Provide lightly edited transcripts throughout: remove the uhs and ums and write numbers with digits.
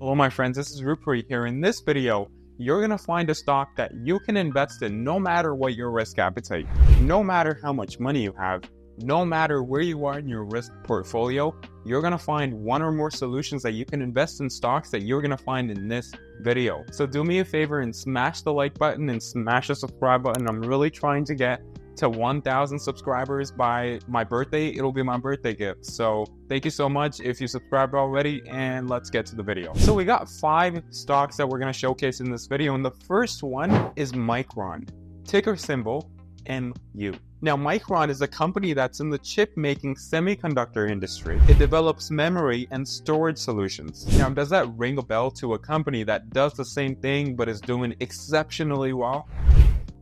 Hello my friends, this is Rupri here. In this video, you're going to find a stock that you can invest in no matter what your risk appetite, no matter how much money you have, no matter where you are in your risk portfolio. You're going to find one or more solutions that you can invest in stocks that you're going to find in this video. So do me a favor and smash the like button and smash the subscribe button. I'm really trying to get to 1,000 subscribers by my birthday. It'll be my birthday gift. So thank you so much if you subscribed already, and let's get to the video. So we got 5 stocks that we're going to showcase in this video, and the first one is Micron, ticker symbol MU. Now, Micron is a company that's in the chip-making semiconductor industry. It develops memory and storage solutions. Now, does that ring a bell to a company that does the same thing but is doing exceptionally well?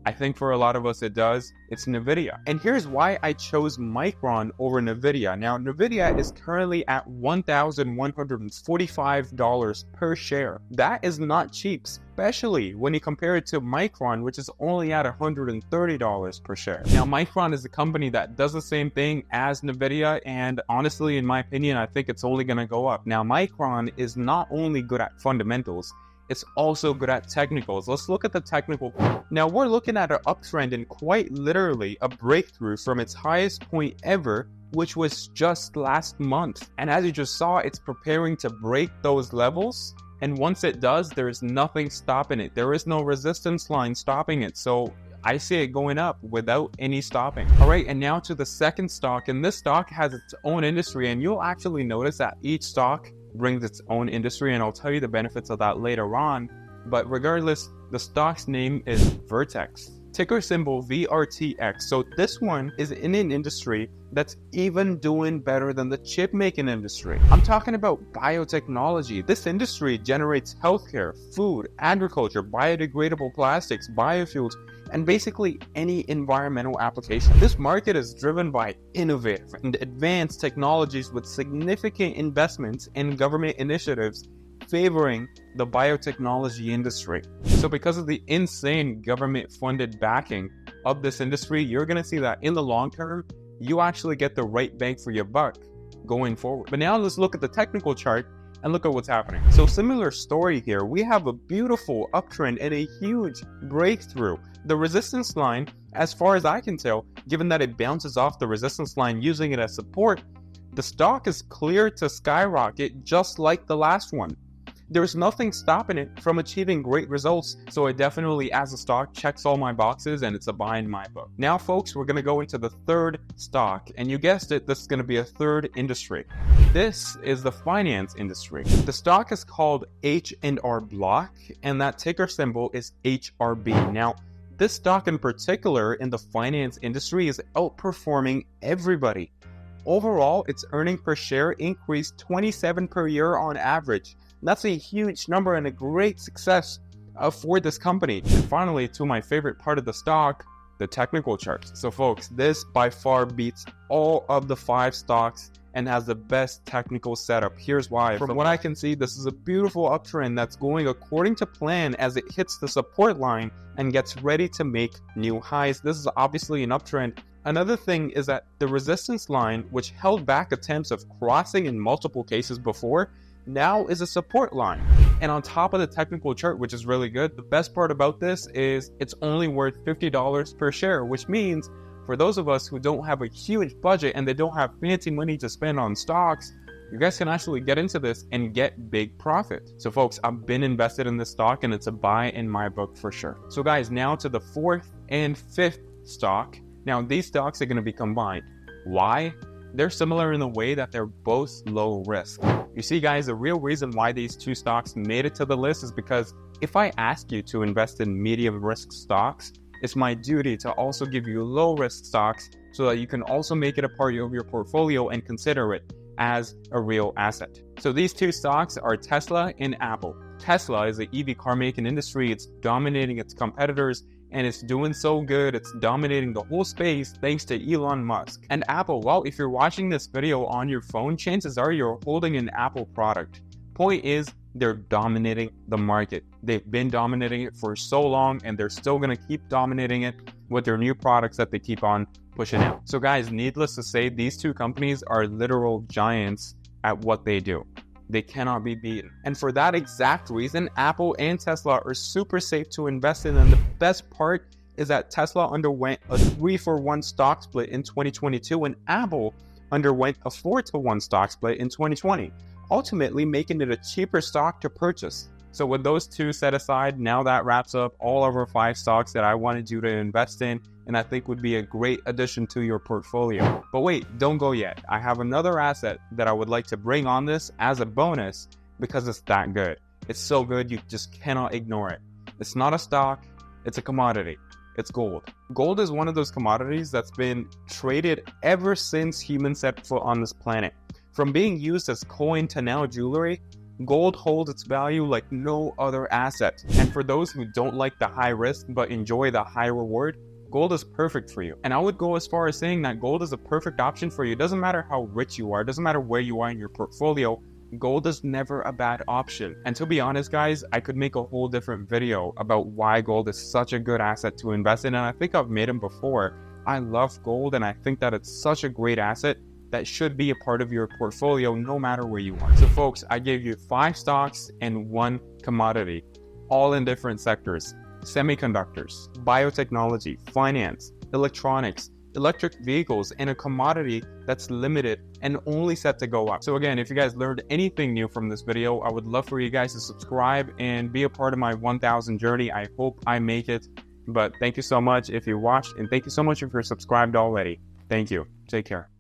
I think for a lot of us it does. It's NVIDIA. And here's why I chose Micron over NVIDIA. Now, NVIDIA is currently at $1,145 per share. That is not cheap, especially when you compare it to Micron, which is only at $130 per share. Now, Micron is a company that does the same thing as NVIDIA, and honestly, in my opinion, I think it's only going to go up. Now, Micron is not only good at fundamentals, it's also good at technicals. Let's look at the technical. Now we're looking at an uptrend and quite literally a breakthrough from its highest point ever, which was just last month. And as you just saw, it's preparing to break those levels. And once it does, there's nothing stopping it. There is no resistance line stopping it. So I see it going up without any stopping. All right, and now to the second stock. And this stock has its own industry, and you'll actually notice that each stock brings its own industry, and I'll tell you the benefits of that later on. But regardless, the stock's name is Vertex, ticker symbol VRTX. So this one is in an industry that's even doing better than the chip making industry. I'm talking about biotechnology. This industry generates healthcare, food, agriculture, biodegradable plastics, biofuels, and basically any environmental application. This market is driven by innovative and advanced technologies with significant investments and government initiatives favoring the biotechnology industry. So because of the insane government funded backing of this industry, you're going to see that in the long term, you actually get the right bang for your buck going forward. But now let's look at the technical chart and look at what's happening. So similar story here. We have a beautiful uptrend and a huge breakthrough. The resistance line, as far as I can tell, given that it bounces off the resistance line using it as support, the stock is clear to skyrocket just like the last one. There's nothing stopping it from achieving great results, so it definitely, as a stock, checks all my boxes, and it's a buy in my book. Now, folks, we're going to go into the third stock, and you guessed it, this is going to be a third industry. This is the finance industry. The stock is called H&R Block, and that ticker symbol is HRB. Now, this stock in particular in the finance industry is outperforming everybody. Overall, its earnings per share increased 27 per year on average. That's a huge number and a great success for this company. And finally, to my favorite part of the stock, the technical charts. So folks, this by far beats all of the 5 stocks and has the best technical setup. Here's why. From what I can see, this is a beautiful uptrend that's going according to plan as it hits the support line and gets ready to make new highs. This is obviously an uptrend. Another thing is that the resistance line, which held back attempts of crossing in multiple cases before, now is a support line. And on top of the technical chart, which is really good, the best part about this is it's only worth $50 per share, which means for those of us who don't have a huge budget and they don't have fancy money to spend on stocks, you guys can actually get into this and get big profit. So folks, I've been invested in this stock and it's a buy in my book for sure. So guys, now to the 4th and 5th stock. Now these stocks are going to be combined. Why? They're similar in the way that they're both low risk. You see guys, the real reason why these 2 stocks made it to the list is because if I ask you to invest in medium risk stocks, it's my duty to also give you low risk stocks so that you can also make it a part of your portfolio and consider it as a real asset. So these 2 stocks are Tesla and Apple. Tesla is the EV car making industry. It's dominating its competitors, and it's doing so good, it's dominating the whole space thanks to Elon Musk. And Apple, well, if you're watching this video on your phone, chances are you're holding an Apple product. Point is, they're dominating the market. They've been dominating it for so long, and they're still going to keep dominating it with their new products that they keep on pushing out. So guys, needless to say, these 2 companies are literal giants at what they do. They cannot be beaten. And for that exact reason, Apple and Tesla are super safe to invest in. And the best part is that Tesla underwent a 3-for-1 stock split in 2022 and Apple underwent a 4-to-1 stock split in 2020, ultimately making it a cheaper stock to purchase. So with those two set aside, now that wraps up all of our 5 stocks that I wanted you to invest in and I think would be a great addition to your portfolio. But wait, don't go yet. I have another asset that I would like to bring on this as a bonus because it's that good. It's so good you just cannot ignore it. It's not a stock, it's a commodity. It's gold. Gold is one of those commodities that's been traded ever since humans set foot on this planet. From being used as coin to now jewelry, gold holds its value like no other asset. And for those who don't like the high risk but enjoy the high reward, gold is perfect for you. And I would go as far as saying that gold is a perfect option for you. It doesn't matter how rich you are, it doesn't matter where you are in your portfolio, gold is never a bad option. And to be honest, guys, I could make a whole different video about why gold is such a good asset to invest in, and I think I've made them before. I love gold, and I think that it's such a great asset that should be a part of your portfolio no matter where you are. So folks, I gave you 5 stocks and 1 commodity, all in different sectors: semiconductors, biotechnology, finance, electronics, electric vehicles, and a commodity that's limited and only set to go up. So again, if you guys learned anything new from this video, I would love for you guys to subscribe and be a part of my 1,000 journey. I hope I make it. But thank you so much if you watched, and thank you so much if you're subscribed already. Thank you. Take care.